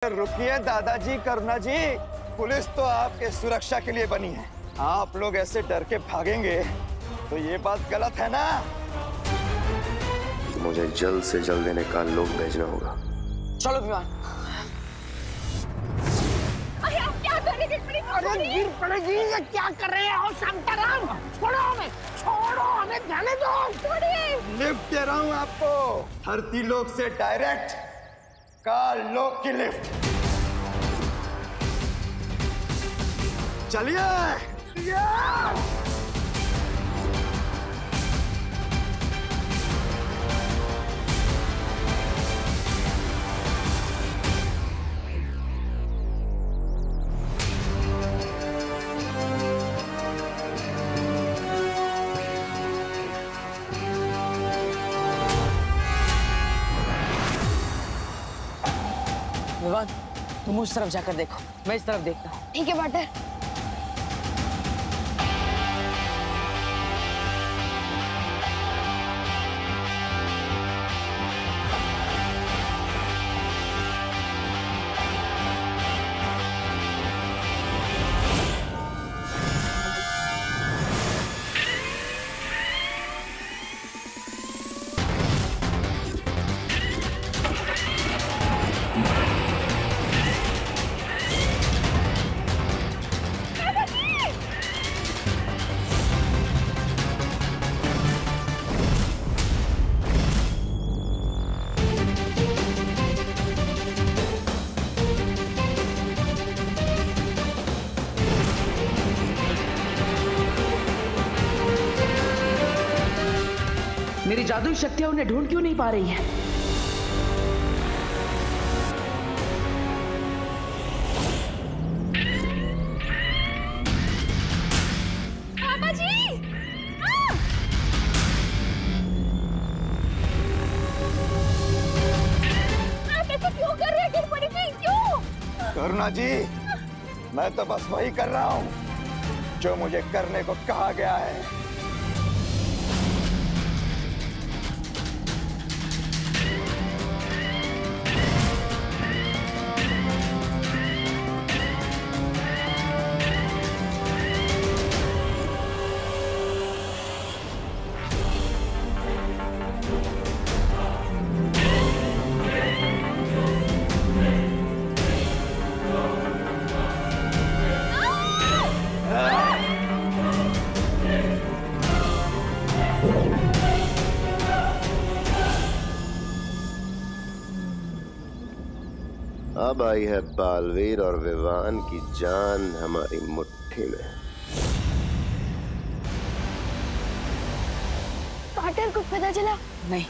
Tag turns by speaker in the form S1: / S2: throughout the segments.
S1: रुकिए दादाजी, करुणा जी, पुलिस तो आपके सुरक्षा के लिए बनी है। आप लोग ऐसे डर के भागेंगे तो ये बात गलत है ना।
S2: मुझे जल्द से जल्द इन्हें काल लोग भेजना होगा।
S3: चलो विमान।
S4: अरे आप क्या कर रहे हैं?
S3: अरे गिर पड़ेगी। ये क्या कर रहे हो शांताराम? छोड़ो हमें, छोड़ो हमें, जाने दो।
S4: छोड़िए।
S1: लिफ्ट दे रहा हूँ आपको, धरती लोक से डायरेक्ट काल लोक की लिफ्ट। चलिए।
S3: विवान, तुम उस तरफ जाकर देखो, मैं इस तरफ देखता हूँ।
S4: ठीक है बाटर।
S3: मेरी जादुई शक्तियां उन्हें ढूंढ क्यों नहीं पा रही है?
S4: पापा जी! आप ऐसे क्यों कर रहे हैं? गिर पड़ी थी, क्यों?
S1: करुणा जी, मैं तो बस वही कर रहा हूँ जो मुझे करने को कहा गया है।
S2: अब आई है बालवीर और विवान की जान हमारी मुट्ठी में।
S4: बाटर को पता चला?
S3: नहीं।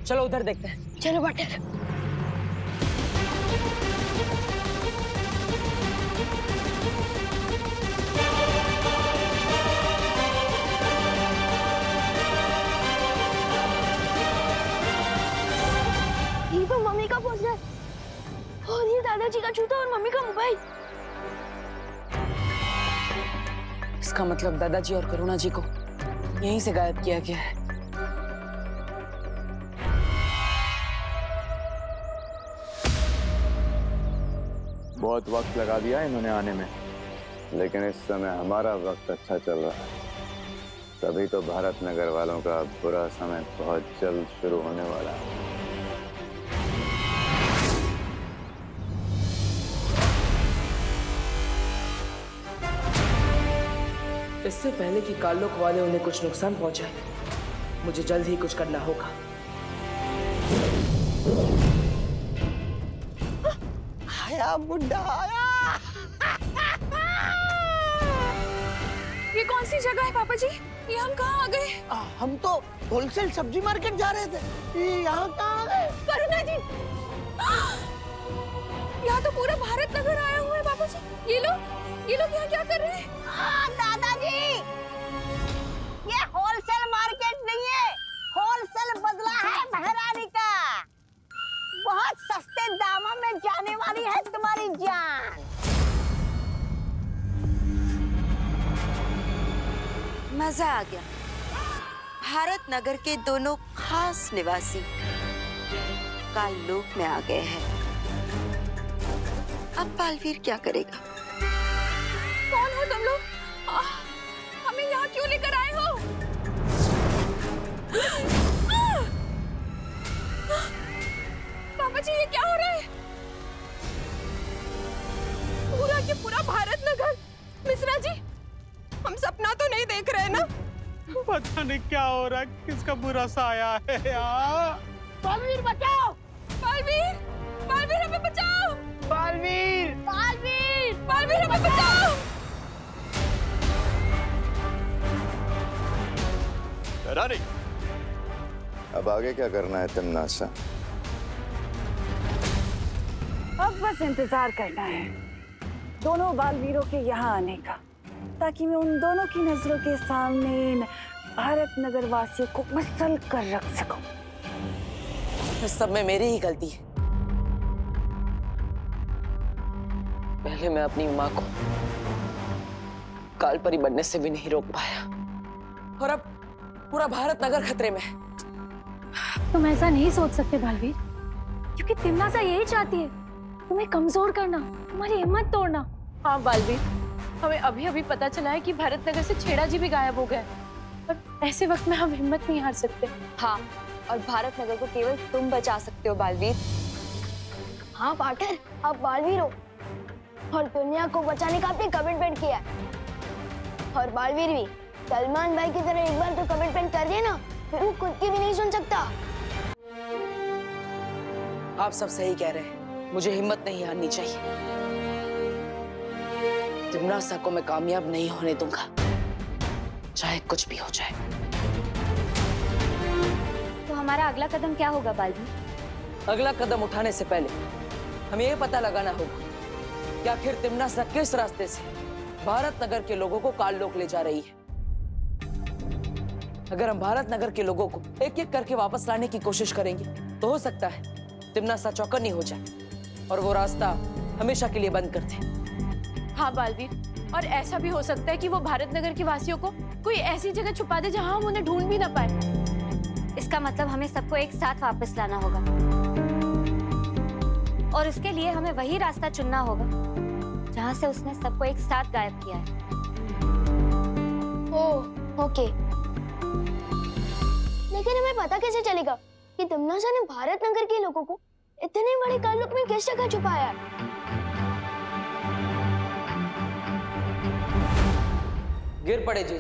S3: चलो उधर देखते हैं।
S4: चलो बाटर। ये तो मम्मी का पोस्टर और ये दादाजी का जूता और मम्मी का मोबाइल।
S3: इसका मतलब दादाजी और करुणा जी को यहीं से गायब किया गया है।
S1: बहुत वक्त लगा दिया इन्होंने आने में, लेकिन इस समय हमारा वक्त अच्छा चल रहा है। तभी तो भारत नगर वालों का बुरा समय बहुत जल्द शुरू होने वाला है।
S3: इससे पहले कि कालोक वाले उन्हें कुछ नुकसान पहुंचाए, मुझे जल्द ही कुछ करना होगा।
S5: आया बुड्ढा आया।
S4: ये कौन सी जगह है पापा जी? ये हम कहाँ आ गए?
S5: हम तो होलसेल सब्जी मार्केट जा रहे थे, ये यहाँ कहाँ आ गए?
S4: करुणा जी, यहाँ तो पूरा भारत नगर आया हुआ है पापा जी। ये लोग यहाँ क्या कर रहे हैं?
S6: दादाजी, ये होलसेल मार्केट नहीं है, होलसेल बदला है महारानी का। बहुत सस्ते दामों में जाने वाली है तुम्हारी जान।
S7: मजा आ गया। भारत नगर के दोनों खास निवासी काल लोक में आ गए हैं। अब बालवीर क्या करेगा?
S4: कौन हो तुम लोग? हमें यहाँ क्यों लेकर आए हो? पापा जी, ये क्या हो रहा है? पूरा के पूरा भारत नगर। मिश्रा जी, हम सपना तो नहीं देख रहे ना?
S8: पता नहीं क्या हो रहा है, किसका बुरा साया है यार।
S5: बालवीर बचाओ!
S4: बालवीर! बालवीर, हमें बचाओ!
S5: बालवीर!
S4: बालवीर! बालवीर, हमें बचाओ!
S1: रानी, अब आगे क्या करना है तिम्नासा?
S9: अब बस इंतजार करना है दोनों बालवीरों के यहाँ आने का, ताकि मैं उन दोनों की नजरों के सामने इन भारत नगर वासियों को मसल कर रख सकूं।
S3: इस सब में मेरी ही गलती है। पहले मैं अपनी माँ को कालपरी बनने से भी नहीं रोक पाया, और अब पूरा भारत नगर खतरे में है।
S4: तुम ऐसा नहीं सोच सकते बालवीर, क्योंकि तिम्नासा यही चाहती है, तुम्हें कमजोर करना, तुम्हारी हिम्मत तोड़ना। हाँ बालवीर, हमें अभी अभी पता चला है कि भारत नगर से छेड़ा जी भी गायब हो गए, और ऐसे वक्त में हम हिम्मत नहीं हार सकते।
S10: हाँ, और भारत नगर को केवल तुम बचा सकते हो बालवीर।
S4: हाँ पार्टनर, आप बालवीर हो और दुनिया को बचाने का आपने कमिटमेंट किया है। और बालवीर भी सलमान भाई की तरह एक बार तो कमिटमेंट कर दिया ना, फिर वो खुद की भी नहीं सुन सकता।
S3: आप सब सही कह रहे हैं, मुझे हिम्मत नहीं हारनी चाहिए। तिम्नासा को मैं कामयाब नहीं होने दूंगा, चाहे कुछ भी हो जाए।
S10: तो हमारा अगला कदम क्या होगा बालवीर?
S3: अगला कदम उठाने से पहले हमें ये पता लगाना होगा कि आखिर तिम्नासा किस रास्ते से भारत नगर के लोगों को काललोक ले जा रही है। अगर हम भारत नगर के लोगों को एक एक करके वापस लाने की कोशिश करेंगे तो हो सकता है तिम्नासा चौकन्नी हो जाए और वो रास्ता हमेशा के लिए बंद कर दे।
S4: हाँ बालवीर, और ऐसा भी हो सकता है कि वो भारत नगर के वासियों को कोई ऐसी जगह छुपा दे जहां हम उन्हें ढूंढ भी ना पाए।
S10: इसका मतलब हमें सबको एक साथ वापस लाना होगा, और इसके लिए हमें वही रास्ता चुनना होगा जहां से उसने सबको एक साथ गायब किया है।
S4: ओह, ओके। लेकिन हमें पता कैसे चलेगा कि तिम्नासा ने भारत नगर के लोगों को इतने बड़े काललोक में किस जगह छुपाया है?
S3: गिर पड़े जी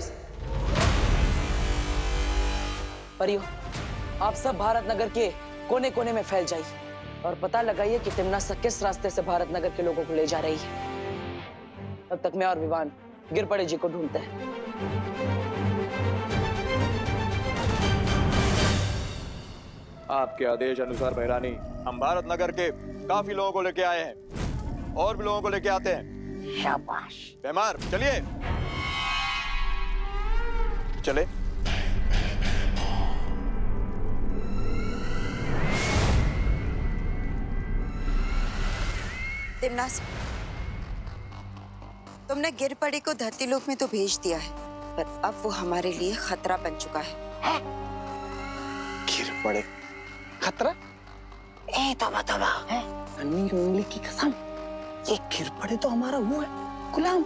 S3: परियो, आप सब भारत नगर के कोने कोने में फैल जाइए और पता लगाइए कि तिम्नासा किस रास्ते से भारत नगर के लोगों को ले जा रही है। तब तक मैं और विवान गिर पड़े जी को ढूंढते हैं।
S11: आपके आदेश अनुसार बहरानी, हम भारत नगर के काफी लोगों को लेके आए हैं, और भी लोगों को लेके आते हैं।
S5: शाबाश।
S11: बेमार, चलिए चले।
S7: तिम्नासा, तुमने गिरपड़ी को धरती लोक में तो भेज दिया है, पर अब वो हमारे लिए खतरा बन चुका है।
S5: गिरपड़े खतरा? ए तो बतावा है, अन्नी उंगली की कसम, ये गिरपड़े तो हमारा वो है गुलाम।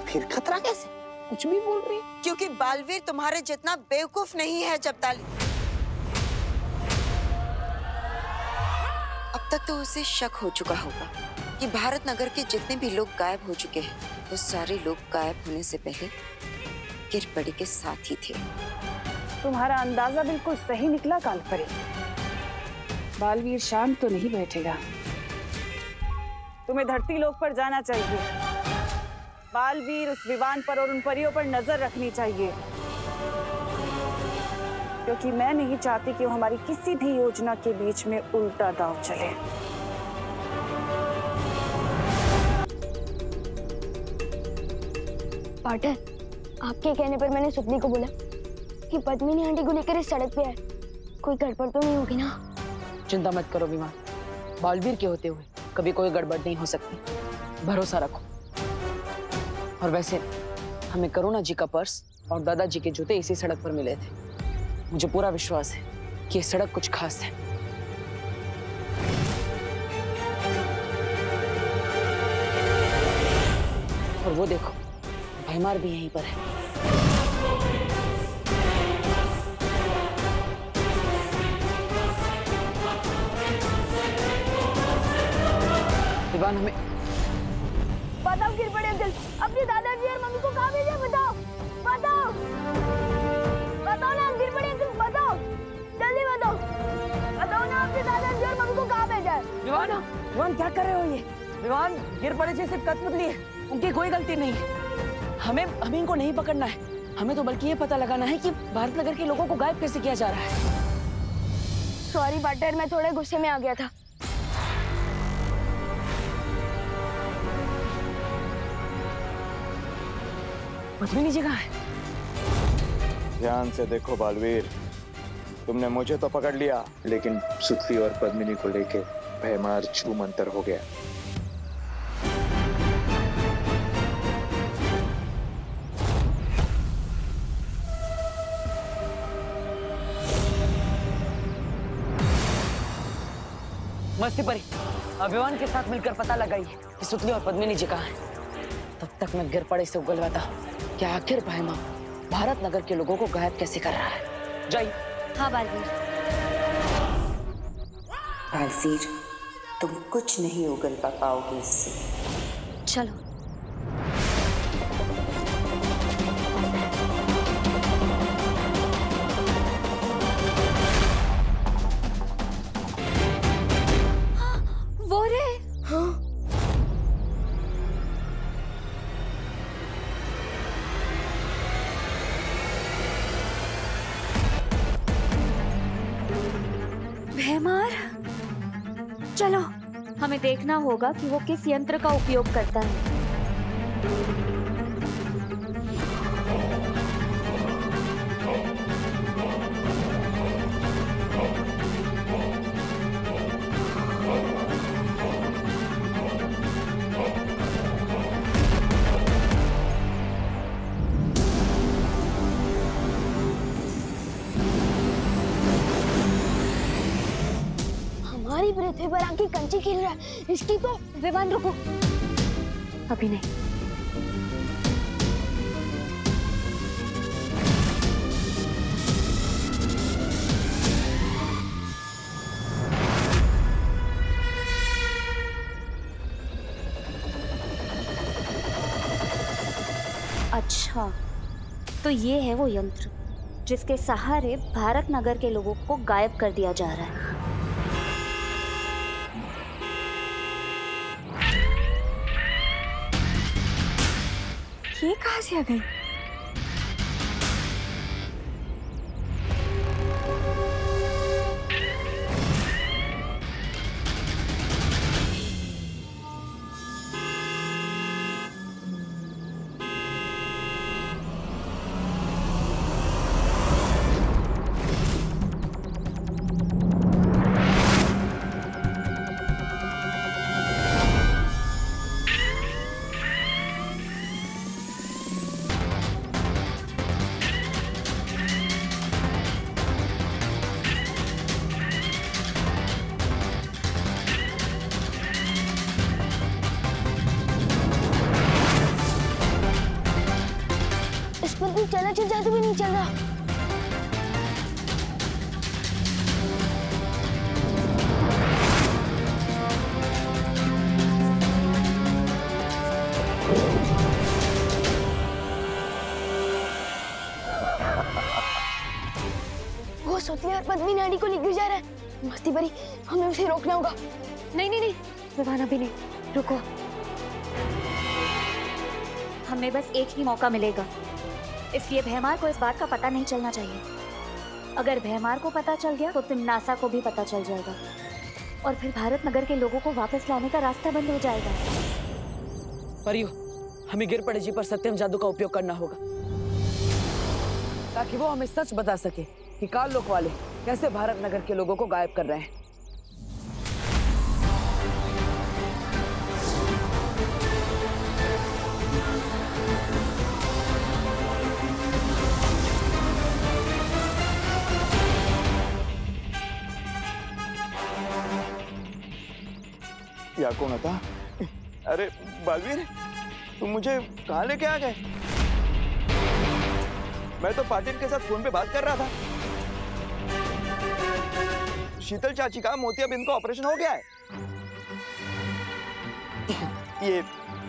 S5: फिर खतरा कैसे? कुछ भी बोल रही है।
S7: क्योंकि बालवीर तुम्हारे जितना बेवकूफ नहीं है जब्ताली। अब तक तो उसे शक हो चुका होगा कि भारत नगर के जितने भी लोग गायब हो चुके हैं, वो सारे लोग गायब होने से पहले गिरपड़ी के साथ ही थे।
S9: तुम्हारा अंदाजा बिल्कुल सही निकला कालपरी। बालवीर शांत तो नहीं बैठेगा, तुम्हें धरती लोक पर जाना चाहिए। बालवीर उस विमान पर और उन परियों पर नजर रखनी चाहिए, क्योंकि मैं नहीं चाहती कि वो हमारी किसी भी योजना के बीच में उल्टा दांव चले।
S4: पार्टनर, आपके कहने पर मैंने सुपनी को बोला कि पद्मिनी आंटी को लेकर इस सड़क पे है। कोई गड़बड़ तो नहीं होगी ना?
S3: चिंता मत करो विमान, बालवीर के होते हुए कभी कोई गड़बड़ नहीं हो सकती, भरोसा रखो। और वैसे हमें करुणा जी का पर्स और दादाजी के जूते इसी सड़क पर मिले थे। मुझे पूरा विश्वास है कि ये सड़क कुछ खास है। वो देखो, भैमार भी यहीं पर है। विवान, हमें
S4: बताओ गिर पड़े अंकल, अपने दादाजी और मम्मी को कहाँ भेजा? बताओ बताओ बताओ ना, गिर पड़े अंकल, बताओ जल्दी बताओ, बताओ ना अपने दादाजी और मम्मी को कहाँ भेजा है?
S3: विवान, विवान क्या कर रहे हो ये? विवान, गिर पड़े जैसे कठपुतली है, उनकी कोई गलती नहीं है। हमें इनको नहीं पकड़ना है, हमें तो बल्कि ये पता लगाना है कि भारत नगर के लोगों को गायब कैसे किया जा रहा है।
S4: सॉरी पार्टनर, मैं थोड़े गुस्से में आ गया था।
S3: पद्मिनी जी कहाँ है?
S11: ध्यान से देखो बालवीर, तुमने मुझे तो पकड़ लिया, लेकिन सुतली और पद्मिनी को लेके भयमार छू मंतर हो गया।
S3: मस्ती परी, अभिमान के साथ मिलकर पता लगाइए कि सुतली और पद्मिनी जी कहाँ हैं। तब तक मैं गिर पड़े से उगलवाता कि आखिर भैमा भारत नगर के लोगों को गायब कैसे कर रहा है। जाइए।
S10: हाँ बालवीर।
S7: बालवीर, तुम कुछ नहीं उगलवा पाओगे इससे।
S10: चलो। वो रे। हाँ। भैमार, चलो हमें देखना होगा कि वो किस यंत्र का उपयोग करता है।
S4: हमारी पृथ्वी पर आके कंची खेल रहा है, इसकी तो।
S10: विवान रुको, अभी नहीं। अच्छा, तो ये है वो यंत्र जिसके सहारे भारत नगर के लोगों को गायब कर दिया जा रहा है।
S4: ये कहाँ से आ गई? चला जादू भी नहीं चल रहा। वो सुतली और पद्मी नाड़ी को लेकर जा रहा है। मस्ती परी, हमें उसे रोकना होगा।
S10: नहीं नहीं नहीं विवान, अभी नहीं, रुको। हमें बस एक ही मौका मिलेगा, इसलिए भैमार को इस बात का पता नहीं चलना चाहिए। अगर भैमार को पता चल गया तो तिमनासा को भी पता चल जाएगा और फिर भारत नगर के लोगों को वापस लाने का रास्ता बंद हो जाएगा।
S3: परियो, हमें गिर पड़े जी पर सत्यम जादू का उपयोग करना होगा ताकि वो हमें सच बता सके कि काल लोक वाले कैसे भारत नगर के लोगों को गायब कर रहे हैं।
S11: या कौन था? अरे बालवीर, तुम मुझे कहाँ लेके आ गए? मैं तो पाटिल के साथ फोन पे बात कर रहा था। शीतल चाची का मोतियाबिंद का ऑपरेशन हो गया है। ये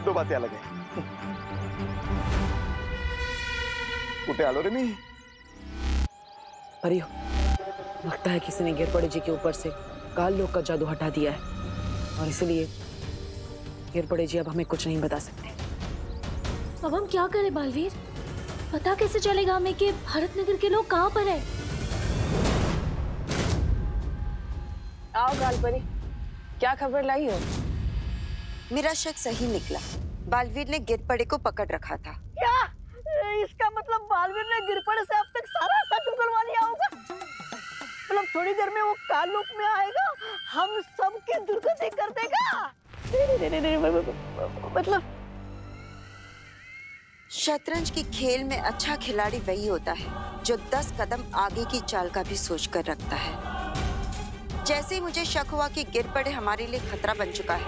S11: दो बातें अलग है। उठे आलो रे मी।
S3: परियो, लगता है किसी ने गिरपड़े जी के ऊपर से काल लोक का जादू हटा दिया है और इसलिए गिरपड़े जी अब हमें कुछ नहीं बता सकते।
S4: अब हम क्या करें बालवीर? पता कैसे चलेगा हमें कि भारत नगर के लोग कहाँ पर है?
S3: आओ कालपरी, क्या खबर लाई हो?
S7: मेरा शक सही निकला। बालवीर ने गिरपड़े को पकड़ रखा था।
S6: क्या इसका मतलब बालवीर ने गिरपड़े से अब तक सारा सच उगलवा लिया होगा? मतलब थोड़ी देर में वो काल लोक में आएगा, हम सबके दुर्गति कर देगा। मतलब
S7: शतरंज की खेल में अच्छा खिलाड़ी वही होता है जो 10 कदम आगे की चाल का भी सोच कर रखता है। जैसे ही मुझे शक हुआ कि गिरपड़े हमारे लिए खतरा बन चुका है,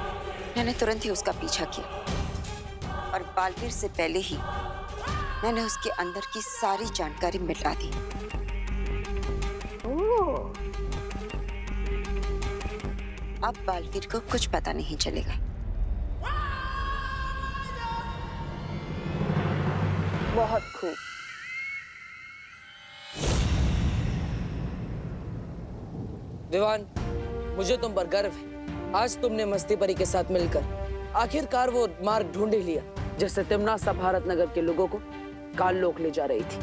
S7: मैंने तुरंत ही उसका पीछा किया और बालवीर से पहले ही मैंने उसके अंदर की सारी जानकारी मिटा दी। अब बालवीर को कुछ पता नहीं चलेगा।
S3: बहुत खूब। विवान, मुझे तुम पर गर्व है। आज तुमने मस्ती परी के साथ मिलकर आखिरकार वो मार्ग ढूंढ ही लिया जिससे तिम्नासा भारत नगर के लोगों को काल लोक ले जा रही थी।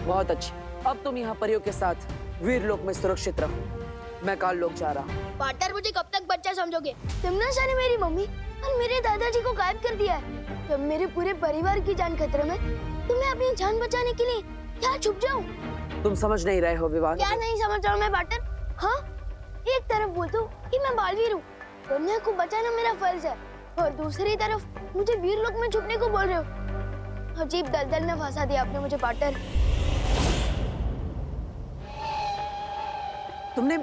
S3: बहुत अच्छी। अब तुम यहाँ परियों के साथ वीर लोक में सुरक्षित रहो। मैं काल लोक जा रहा हूँ।
S12: पार्टनर, मुझे कब तक बच्चा समझोगे? तिम्नासा ने मेरी मम्मी और मेरे दादाजी को गायब कर दिया है। जब मेरे पूरे परिवार की जान खतरे में, तो मैं अपनी जान बचाने के लिए क्या छुप जाऊं?
S3: तुम समझ नहीं रहे हो विवान।
S12: क्या नहीं समझ रहा हूँ मैं पार्टनर? हाँ, एक तरफ बोलते हो कि मैं बालवीर हूँ, दुनिया को बचाना मेरा फर्ज है, और दूसरी तरफ मुझे वीर लोक में छुपने को बोल रहे हो। अजीब दलदल में फंसा दिया आपने मुझे पार्टनर।
S3: तुमने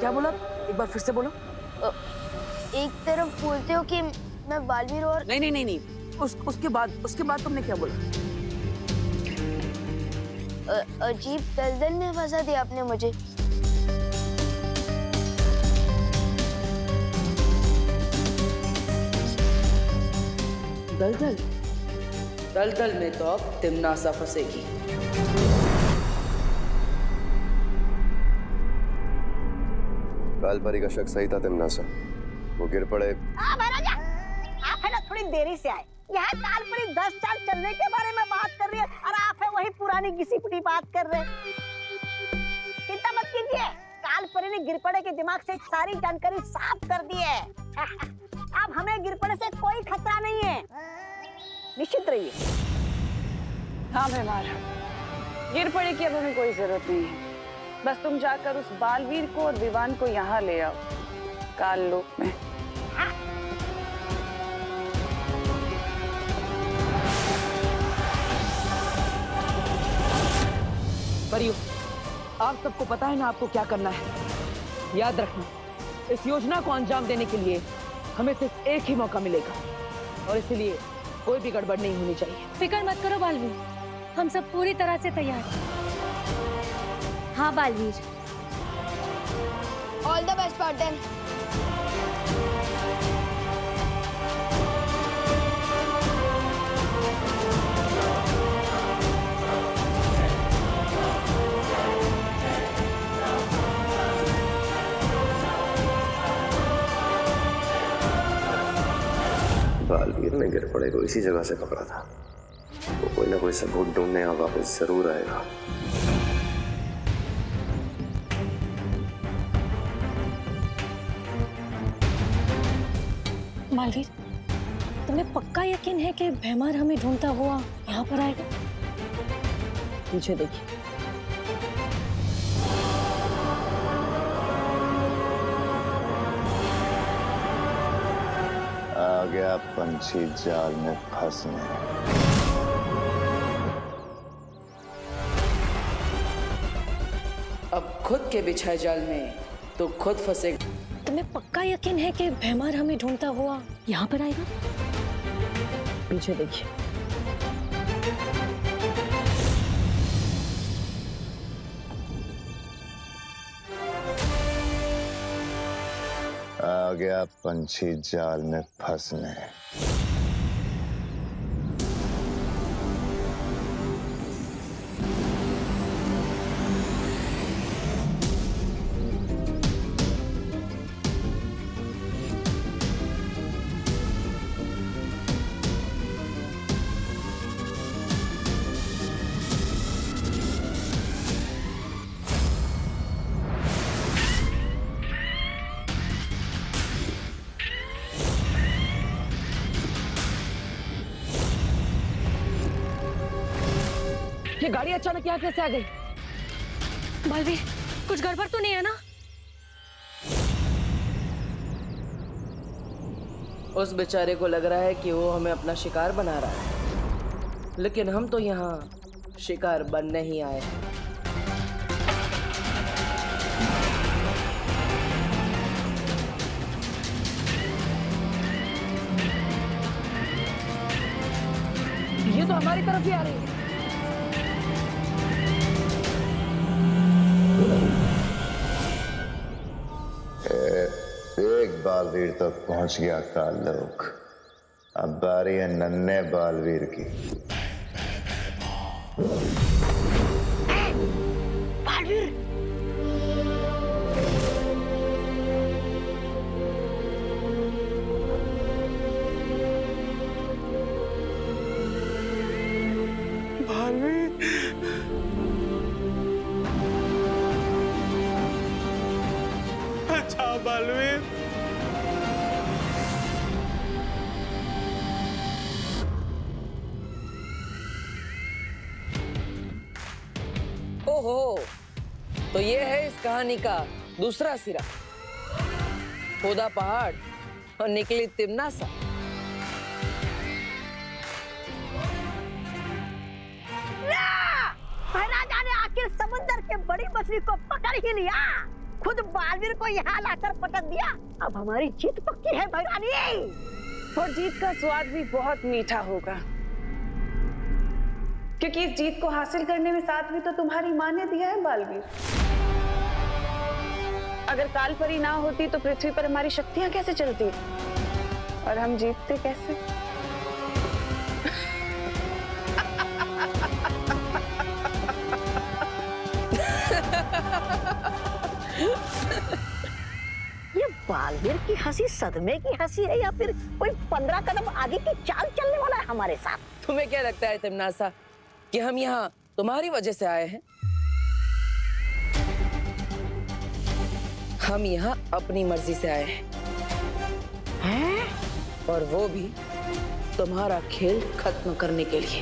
S3: क्या बोला? एक बार फिर से बोलो।
S12: एक तरफ बोलते हो कि मैं बालवीर और
S3: नहीं। उसके बाद तुमने क्या बोला?
S12: अजीब दलदल में फंसा दिया आपने मुझे।
S3: दलदल में तो अब तिम्नासा फंसेगी।
S2: कालपरी का शक सही था तिम्नासा। वो गिरपड़े।
S6: महाराजा, आप है ना थोड़ी देरी से आए। यहाँ कालपरी 10 साल चलने के बारे में बात कर रही है और आप है वही पुरानी घिसी-पिटी बात कर रहे हैं। चिंता मत कीजिए, कालपरी ने गिरपड़े के दिमाग से सारी जानकारी साफ कर दी है। अब हमें गिरपड़े से कोई खतरा नहीं है, निश्चित रहिए।
S9: हाँ भैमार, गिरपड़े की अब हमें कोई जरूरत नहीं है। बस तुम जाकर उस बालवीर को और विवान को यहाँ ले आओ, काल लोक में।
S3: परियो, आप सबको पता है ना आपको क्या करना है। याद रखना, इस योजना को अंजाम देने के लिए हमें सिर्फ एक ही मौका मिलेगा और इसलिए कोई भी गड़बड़ नहीं होनी चाहिए।
S4: फिक्र मत करो बालवीर, हम सब पूरी तरह से तैयार हैं।
S10: हाँ Baalveer.
S12: All the best partner.
S2: Baalveer ने गिरपड़े को इसी जगह से पकड़ा था। वो कोई ना कोई सबूत ढूंढने यहाँ वापस जरूर आएगा।
S4: बालवीर, तुम्हें पक्का यकीन है कि भैमार हमें ढूंढता हुआ यहाँ पर आएगा?
S3: पीछे देखिए।
S1: आ गया पंछी जाल में फंसने।
S3: अब खुद के बिछाए जाल में तो खुद फंसेगा।
S4: तुम्हें पक्का यकीन है कि भैमार हमें ढूंढता हुआ यहाँ पर आएगा?
S3: पीछे देखिए।
S1: आ गया पंछी जाल में फंसने।
S3: ये गाड़ी अचानक यहाँ कैसे आ गई?
S4: बालवीर, कुछ गड़बड़ तो नहीं है ना?
S3: उस बेचारे को लग रहा है कि वो हमें अपना शिकार बना रहा है, लेकिन हम तो यहाँ शिकार बनने ही आए हैं। ये तो हमारी तरफ ही आ रही है।
S1: एक बालवीर तक पहुंच गया कालोक। अब बारी है नन्हे बालवीर की।
S6: बालवीर,
S8: अच्छा बालवीर,
S3: ओहो, तो ये है इस कहानी का दूसरा सिरा। खोदा पहाड़ और निकली तिमनासा।
S6: महाराजा ने आखिर समुद्र के बड़ी मछली को पकड़ ही लिया, खुद बालवीर को यहाँ लाकर पटक दिया। अब हमारी जीत पक्की है भैरानी।
S9: और जीत का स्वाद भी बहुत मीठा होगा, क्योंकि इस जीत को हासिल करने में साथ भी तो तुम्हारी माँ ने दिया है बालवीर। अगर कालपरी ना होती तो पृथ्वी पर हमारी शक्तियां कैसे चलती और हम जीतते कैसे?
S6: ये बालवीर की हंसी सदमे की हंसी है या फिर कोई 15 कदम आगे की चाल चलने वाला है हमारे साथ?
S3: तुम्हें क्या लगता है तिमनासा कि हम यहाँ तुम्हारी वजह से आए हैं? हम यहाँ अपनी मर्जी से आए हैं, और वो भी तुम्हारा खेल खत्म करने के लिए।